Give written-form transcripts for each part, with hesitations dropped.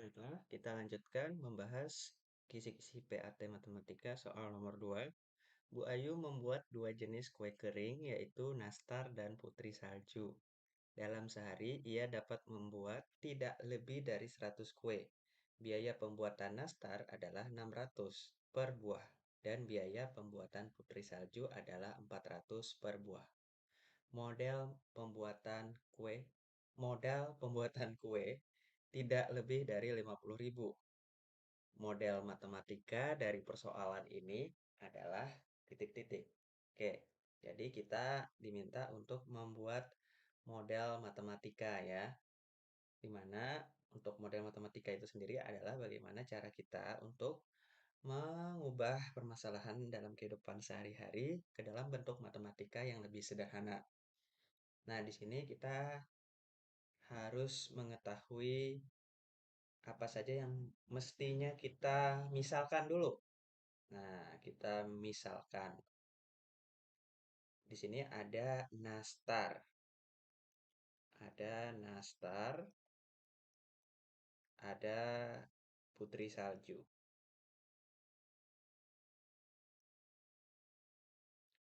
Baiklah, kita lanjutkan membahas kisi-kisi PAT Matematika soal nomor 2. Bu Ayu membuat dua jenis kue kering, yaitu nastar dan putri salju. Dalam sehari, ia dapat membuat tidak lebih dari 100 kue. Biaya pembuatan nastar adalah 600 per buah, dan biaya pembuatan putri salju adalah 400 per buah. Model pembuatan kue Modal pembuatan kue tidak lebih dari 50.000. Model matematika dari persoalan ini adalah titik-titik. Oke, jadi kita diminta untuk membuat model matematika ya. Di mana untuk model matematika itu sendiri adalah bagaimana cara kita untuk mengubah permasalahan dalam kehidupan sehari-hari ke dalam bentuk matematika yang lebih sederhana. Nah, di sini kita harus mengetahui apa saja yang mestinya kita misalkan dulu. Nah, kita misalkan di sini ada nastar, ada putri salju.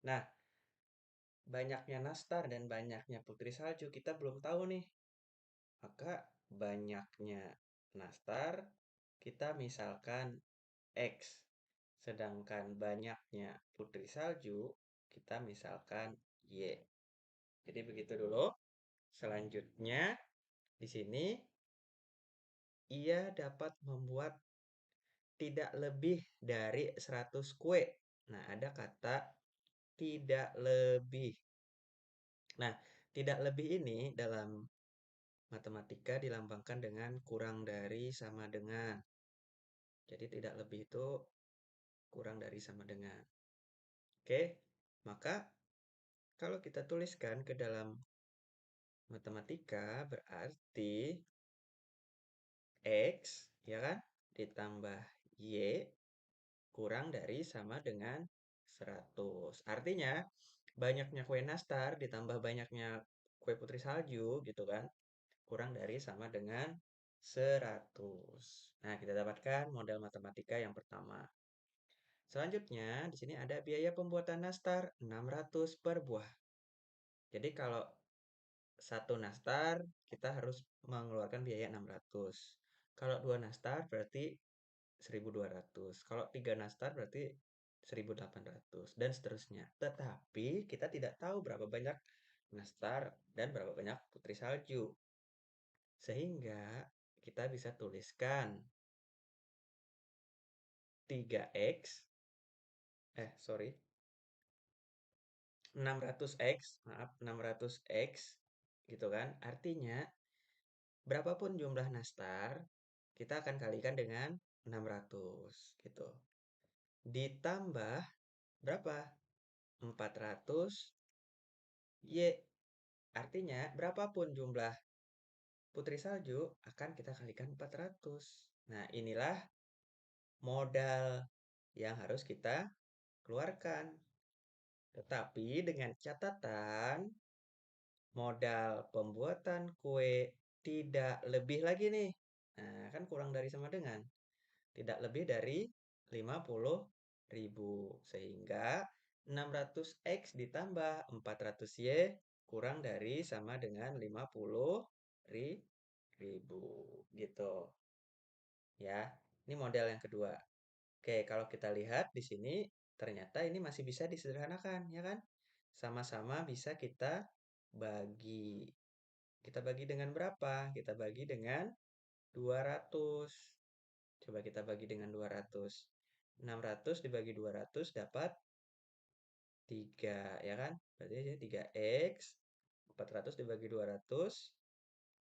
Nah, banyaknya nastar dan banyaknya putri salju kita belum tahu nih. Maka banyaknya nastar kita misalkan X. Sedangkan banyaknya putri salju kita misalkan Y. Jadi begitu dulu. Selanjutnya di sini ia dapat membuat tidak lebih dari 100 kue. Nah, ada kata tidak lebih. Nah, tidak lebih ini dalam matematika dilambangkan dengan kurang dari sama dengan. Jadi tidak lebih itu kurang dari sama dengan. Oke, maka kalau kita tuliskan ke dalam matematika berarti X, ya kan, ditambah Y kurang dari sama dengan 100. Artinya, banyaknya kue nastar ditambah banyaknya kue putri salju gitu kan, kurang dari sama dengan 100. Nah, kita dapatkan model matematika yang pertama. Selanjutnya, di sini ada biaya pembuatan nastar 600 per buah. Jadi kalau satu nastar, kita harus mengeluarkan biaya 600. Kalau dua nastar berarti 1.200. Kalau tiga nastar berarti 1.800 dan seterusnya. Tetapi kita tidak tahu berapa banyak nastar dan berapa banyak putri salju. Sehingga kita bisa tuliskan 3x, sorry, 600x, maaf, 600x gitu kan. Artinya berapapun jumlah nastar, kita akan kalikan dengan 600 gitu. Ditambah berapa? 400 Y. Artinya, berapapun jumlah putri salju akan kita kalikan 400. Nah, inilah modal yang harus kita keluarkan. Tetapi dengan catatan, modal pembuatan kue tidak lebih lagi nih. Nah, kan kurang dari sama dengan. Tidak lebih dari 50.000. Sehingga 600x ditambah 400Y kurang dari sama dengan 50.000. Gitu. Ya, ini model yang kedua. Oke, kalau kita lihat di sini, ternyata ini masih bisa disederhanakan, ya kan? Sama-sama bisa kita bagi. Kita bagi dengan berapa? Kita bagi dengan 200. Coba kita bagi dengan 200. 600 dibagi 200 dapat 3, ya kan? Berarti 3x, 400 dibagi 200,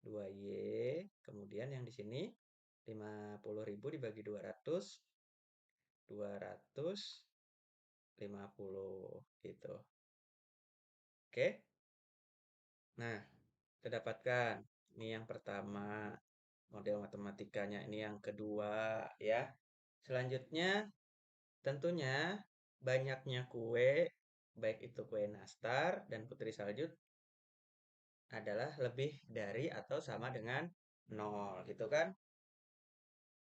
2y, kemudian yang di sini 50.000 dibagi 200, 250 gitu. Oke? Nah, kita dapatkan ini yang pertama, model matematikanya ini yang kedua ya. Selanjutnya tentunya banyaknya kue, baik itu kue nastar dan putri salju adalah lebih dari atau sama dengan 0 gitu kan.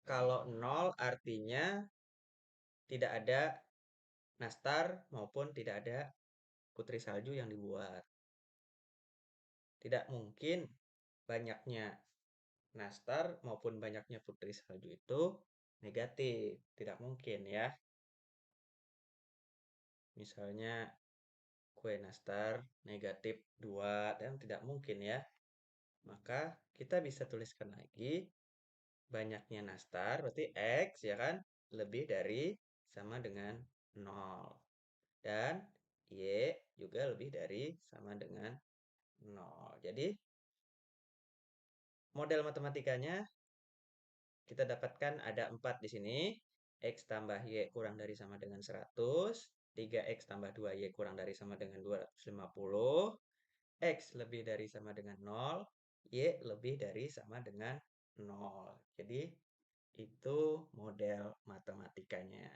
Kalau nol artinya tidak ada nastar maupun tidak ada putri salju yang dibuat. Tidak mungkin banyaknya nastar maupun banyaknya putri salju itu negatif. Tidak mungkin ya. Misalnya kue nastar negatif 2 dan tidak mungkin ya. Maka kita bisa tuliskan lagi banyaknya nastar berarti X ya kan lebih dari sama dengan 0. Dan Y juga lebih dari sama dengan 0. Jadi model matematikanya kita dapatkan ada 4 di sini. X tambah Y kurang dari sama dengan 100. 3X tambah 2Y kurang dari sama dengan 250. X lebih dari sama dengan 0. Y lebih dari sama dengan 0. Jadi itu model matematikanya.